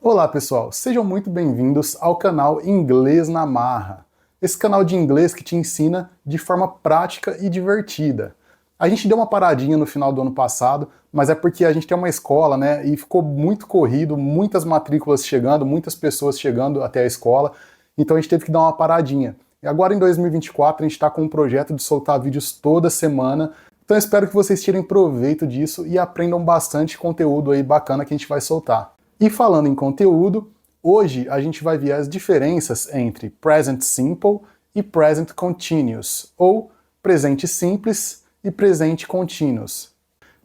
Olá pessoal, sejam muito bem-vindos ao canal Inglês na Marra. Esse canal de inglês que te ensina de forma prática e divertida. A gente deu uma paradinha no final do ano passado, mas é porque a gente tem uma escola, né, e ficou muito corrido, muitas matrículas chegando, muitas pessoas chegando até a escola, então a gente teve que dar uma paradinha. E agora em 2024 a gente está com um projeto de soltar vídeos toda semana, então eu espero que vocês tirem proveito disso e aprendam bastante conteúdo aí bacana que a gente vai soltar. E falando em conteúdo, hoje a gente vai ver as diferenças entre Present Simple e Present Continuous, ou presente simples e presente continuous.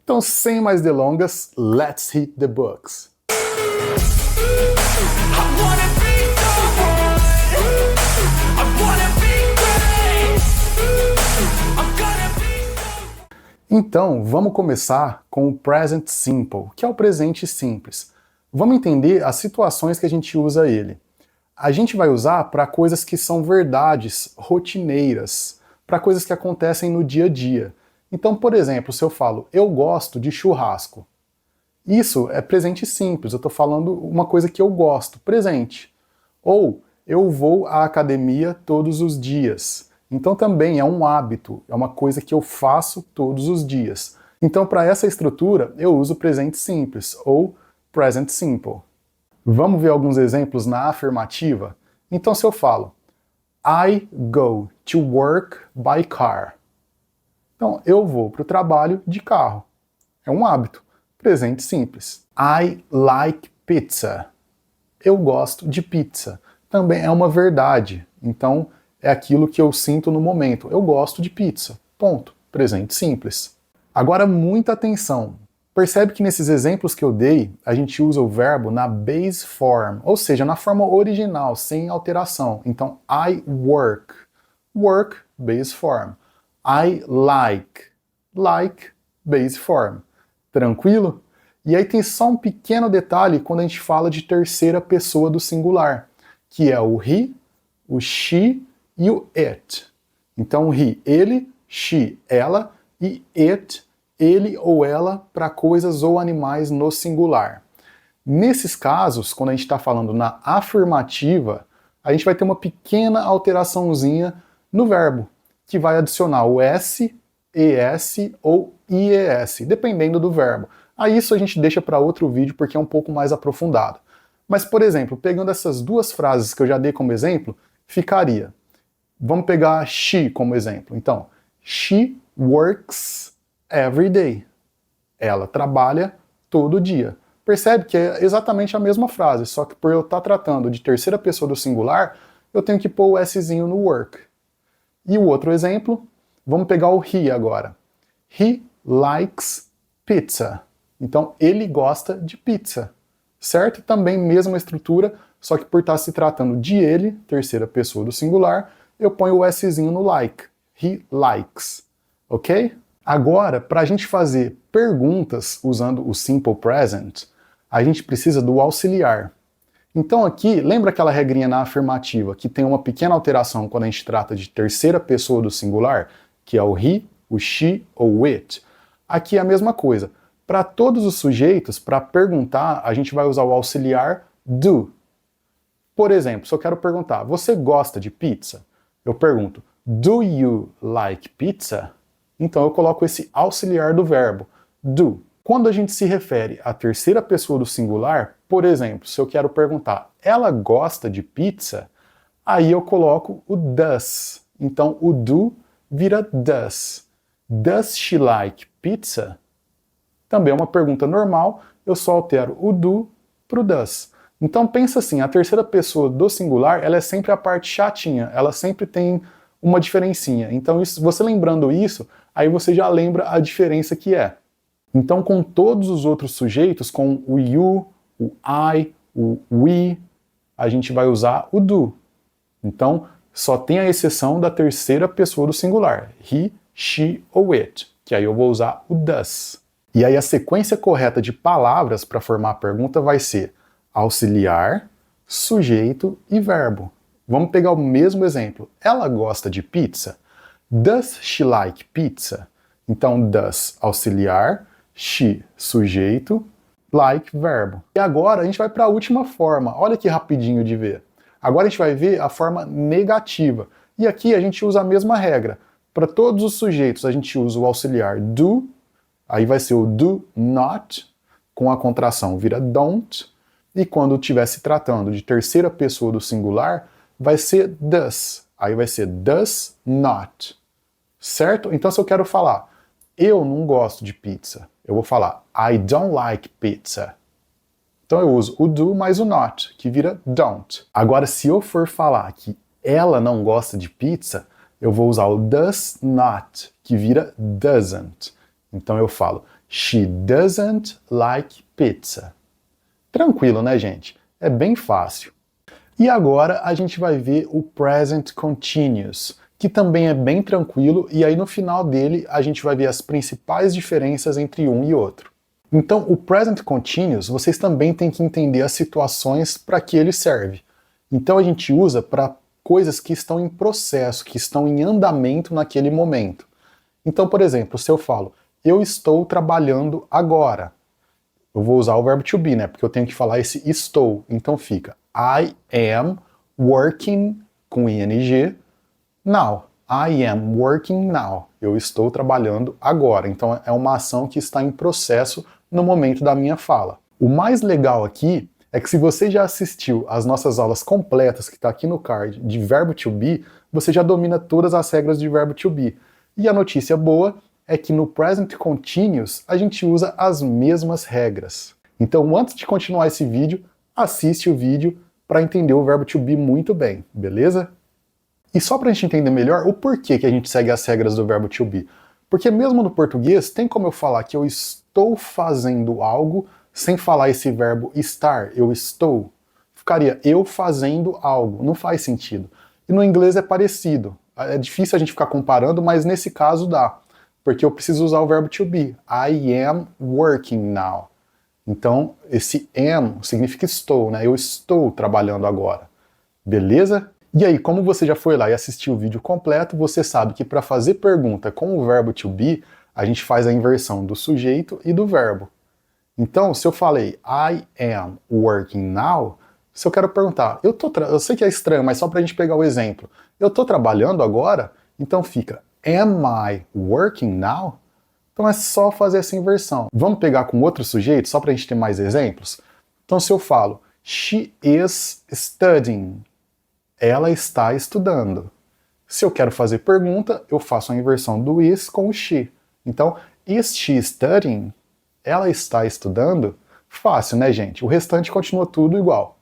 Então, sem mais delongas, let's hit the books! Então, vamos começar com o Present Simple, que é o presente simples. Vamos entender as situações que a gente usa ele. A gente vai usar para coisas que são verdades rotineiras, para coisas que acontecem no dia a dia. Então, por exemplo, se eu falo, eu gosto de churrasco. Isso é presente simples, eu estou falando uma coisa que eu gosto, presente. Ou, eu vou à academia todos os dias. Então também é um hábito, é uma coisa que eu faço todos os dias. Então, para essa estrutura, eu uso presente simples, ou Present Simple. Vamos ver alguns exemplos na afirmativa? Então, se eu falo I go to work by car. Então, eu vou para o trabalho de carro. É um hábito. Presente simples. I like pizza. Eu gosto de pizza. Também é uma verdade. Então, é aquilo que eu sinto no momento. Eu gosto de pizza. Ponto. Presente simples. Agora, muita atenção. Percebe que nesses exemplos que eu dei, a gente usa o verbo na base form, ou seja, na forma original, sem alteração. Então, I work. Work, base form. I like. Like, base form. Tranquilo? E aí tem só um pequeno detalhe quando a gente fala de terceira pessoa do singular, que é o he, o she e o it. Então, o he, ele, she, ela, e it, ele ou ela, para coisas ou animais no singular. Nesses casos, quando a gente está falando na afirmativa, a gente vai ter uma pequena alteraçãozinha no verbo, que vai adicionar o S, ES ou IES, dependendo do verbo. Aí isso a gente deixa para outro vídeo porque é um pouco mais aprofundado. Mas, por exemplo, pegando essas duas frases que eu já dei como exemplo, ficaria. Vamos pegar she como exemplo. Então, she works every day. Ela trabalha todo dia. Percebe que é exatamente a mesma frase, só que por eu estar tratando de terceira pessoa do singular, eu tenho que pôr o Szinho no work. E o outro exemplo, vamos pegar o he agora. He likes pizza. Então, ele gosta de pizza. Certo? Também mesma estrutura, só que por estar se tratando de ele, terceira pessoa do singular, eu ponho o Szinho no like. He likes. Ok? Agora, para a gente fazer perguntas usando o Simple Present, a gente precisa do auxiliar. Então aqui, lembra aquela regrinha na afirmativa que tem uma pequena alteração quando a gente trata de terceira pessoa do singular, que é o he, o she ou o it? Aqui é a mesma coisa. Para todos os sujeitos, para perguntar, a gente vai usar o auxiliar do. Por exemplo, se eu quero perguntar, você gosta de pizza? Eu pergunto, do you like pizza? Então eu coloco esse auxiliar do verbo, do. Quando a gente se refere à terceira pessoa do singular, por exemplo, se eu quero perguntar, ela gosta de pizza? Aí eu coloco o does. Então o do vira does. Does she like pizza? Também é uma pergunta normal, eu só altero o do para o does. Então pensa assim, a terceira pessoa do singular, ela é sempre a parte chatinha, ela sempre tem uma diferencinha. Então isso, você lembrando isso, aí você já lembra a diferença que é. Então com todos os outros sujeitos, com o you, o I, o we, a gente vai usar o do. Então só tem a exceção da terceira pessoa do singular, he, she ou it, que aí eu vou usar o does. E aí a sequência correta de palavras para formar a pergunta vai ser auxiliar, sujeito e verbo. Vamos pegar o mesmo exemplo. Ela gosta de pizza? Does she like pizza? Então, does, auxiliar, she, sujeito, like, verbo. E agora a gente vai para a última forma. Olha que rapidinho de ver. Agora a gente vai ver a forma negativa. E aqui a gente usa a mesma regra. Para todos os sujeitos a gente usa o auxiliar do, aí vai ser o do not, com a contração vira don't, e quando estiver se tratando de terceira pessoa do singular, vai ser does, aí vai ser does not, certo? Então se eu quero falar, eu não gosto de pizza, eu vou falar I don't like pizza. Então eu uso o do mais o not, que vira don't. Agora se eu for falar que ela não gosta de pizza, eu vou usar o does not, que vira doesn't. Então eu falo, she doesn't like pizza. Tranquilo, né, gente? É bem fácil. E agora a gente vai ver o present continuous, que também é bem tranquilo, e aí no final dele a gente vai ver as principais diferenças entre um e outro. Então, o present continuous, vocês também têm que entender as situações para que ele serve. Então a gente usa para coisas que estão em processo, que estão em andamento naquele momento. Então, por exemplo, se eu falo, eu estou trabalhando agora, eu vou usar o verbo to be, né? Porque eu tenho que falar esse estou. Então fica I am working com ing now. I am working now. Eu estou trabalhando agora. Então é uma ação que está em processo no momento da minha fala. O mais legal aqui é que se você já assistiu às nossas aulas completas, que está aqui no card, de verbo to be, você já domina todas as regras de verbo to be. E a notícia boa é que no present continuous a gente usa as mesmas regras. Então, antes de continuar esse vídeo, assiste o vídeo para entender o verbo to be muito bem, beleza? E só para a gente entender melhor o porquê que a gente segue as regras do verbo to be. Porque mesmo no português, tem como eu falar que eu estou fazendo algo sem falar esse verbo estar, eu estou. Ficaria eu fazendo algo, não faz sentido. E no inglês é parecido. É difícil a gente ficar comparando, mas nesse caso dá. Porque eu preciso usar o verbo to be. I am working now. Então, esse am significa estou, né? Eu estou trabalhando agora. Beleza? E aí, como você já foi lá e assistiu o vídeo completo, você sabe que para fazer pergunta com o verbo to be, a gente faz a inversão do sujeito e do verbo. Então, se eu falei I am working now, se eu quero perguntar, eu sei que é estranho, mas só para a gente pegar o exemplo. Eu estou trabalhando agora? Então fica am I working now? Então é só fazer essa inversão. Vamos pegar com outro sujeito, só para a gente ter mais exemplos? Então se eu falo, she is studying, ela está estudando. Se eu quero fazer pergunta, eu faço a inversão do is com o she. Então, is she studying? Ela está estudando? Fácil, né, gente? O restante continua tudo igual.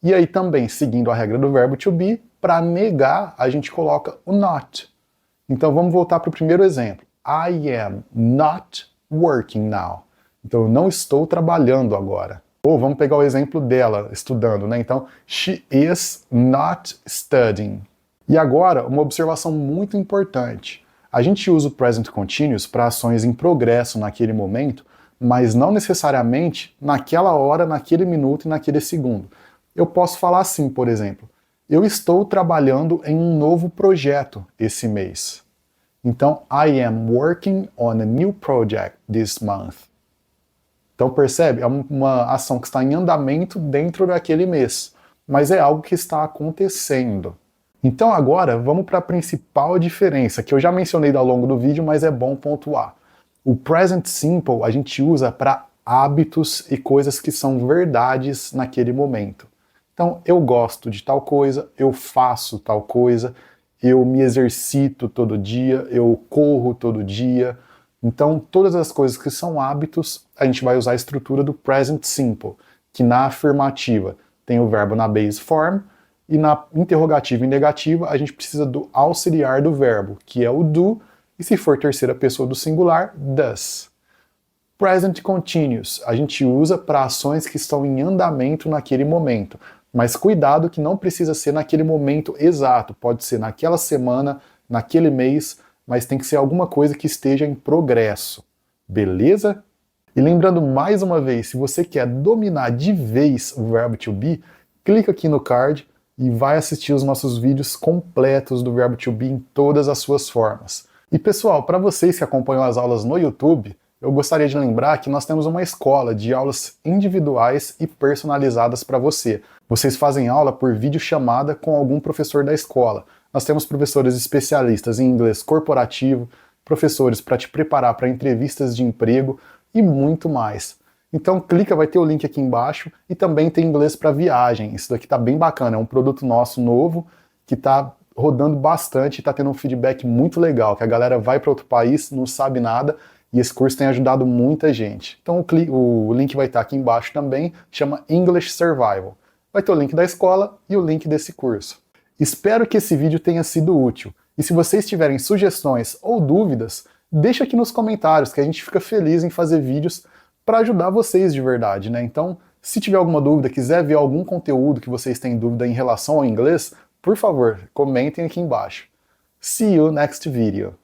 E aí também, seguindo a regra do verbo to be, para negar, a gente coloca o not. Então vamos voltar para o primeiro exemplo. I am not working now. Então eu não estou trabalhando agora. Ou vamos pegar o exemplo dela estudando, né? Então, she is not studying. E agora, uma observação muito importante. A gente usa o present continuous para ações em progresso naquele momento, mas não necessariamente naquela hora, naquele minuto e naquele segundo. Eu posso falar assim, por exemplo, eu estou trabalhando em um novo projeto esse mês. Então, I am working on a new project this month. Então percebe? É uma ação que está em andamento dentro daquele mês, mas é algo que está acontecendo. Então agora vamos para a principal diferença, que eu já mencionei ao longo do vídeo, mas é bom pontuar. O present simple a gente usa para hábitos e coisas que são verdades naquele momento. Então, eu gosto de tal coisa, eu faço tal coisa, eu me exercito todo dia, eu corro todo dia. Então, todas as coisas que são hábitos, a gente vai usar a estrutura do present simple, que na afirmativa tem o verbo na base form, e na interrogativa e negativa a gente precisa do auxiliar do verbo, que é o do, e se for terceira pessoa do singular, does. Present continuous a gente usa para ações que estão em andamento naquele momento. Mas cuidado que não precisa ser naquele momento exato, pode ser naquela semana, naquele mês, mas tem que ser alguma coisa que esteja em progresso, beleza? E lembrando mais uma vez, se você quer dominar de vez o verbo to be, clica aqui no card e vai assistir os nossos vídeos completos do verbo to be em todas as suas formas. E pessoal, para vocês que acompanham as aulas no YouTube, eu gostaria de lembrar que nós temos uma escola de aulas individuais e personalizadas para você. Vocês fazem aula por videochamada com algum professor da escola. Nós temos professores especialistas em inglês corporativo, professores para te preparar para entrevistas de emprego e muito mais. Então clica, vai ter o link aqui embaixo, e também tem inglês para viagem. Isso daqui tá bem bacana, é um produto nosso novo que tá rodando bastante e tá tendo um feedback muito legal, que a galera vai para outro país, não sabe nada, e esse curso tem ajudado muita gente. Então o link vai estar aqui embaixo também, chama English Survival. Vai ter o link da escola e o link desse curso. Espero que esse vídeo tenha sido útil, e se vocês tiverem sugestões ou dúvidas, deixa aqui nos comentários, que a gente fica feliz em fazer vídeos para ajudar vocês de verdade, né? Então, se tiver alguma dúvida, quiser ver algum conteúdo que vocês têm dúvida em relação ao inglês, por favor, comentem aqui embaixo. See you next video.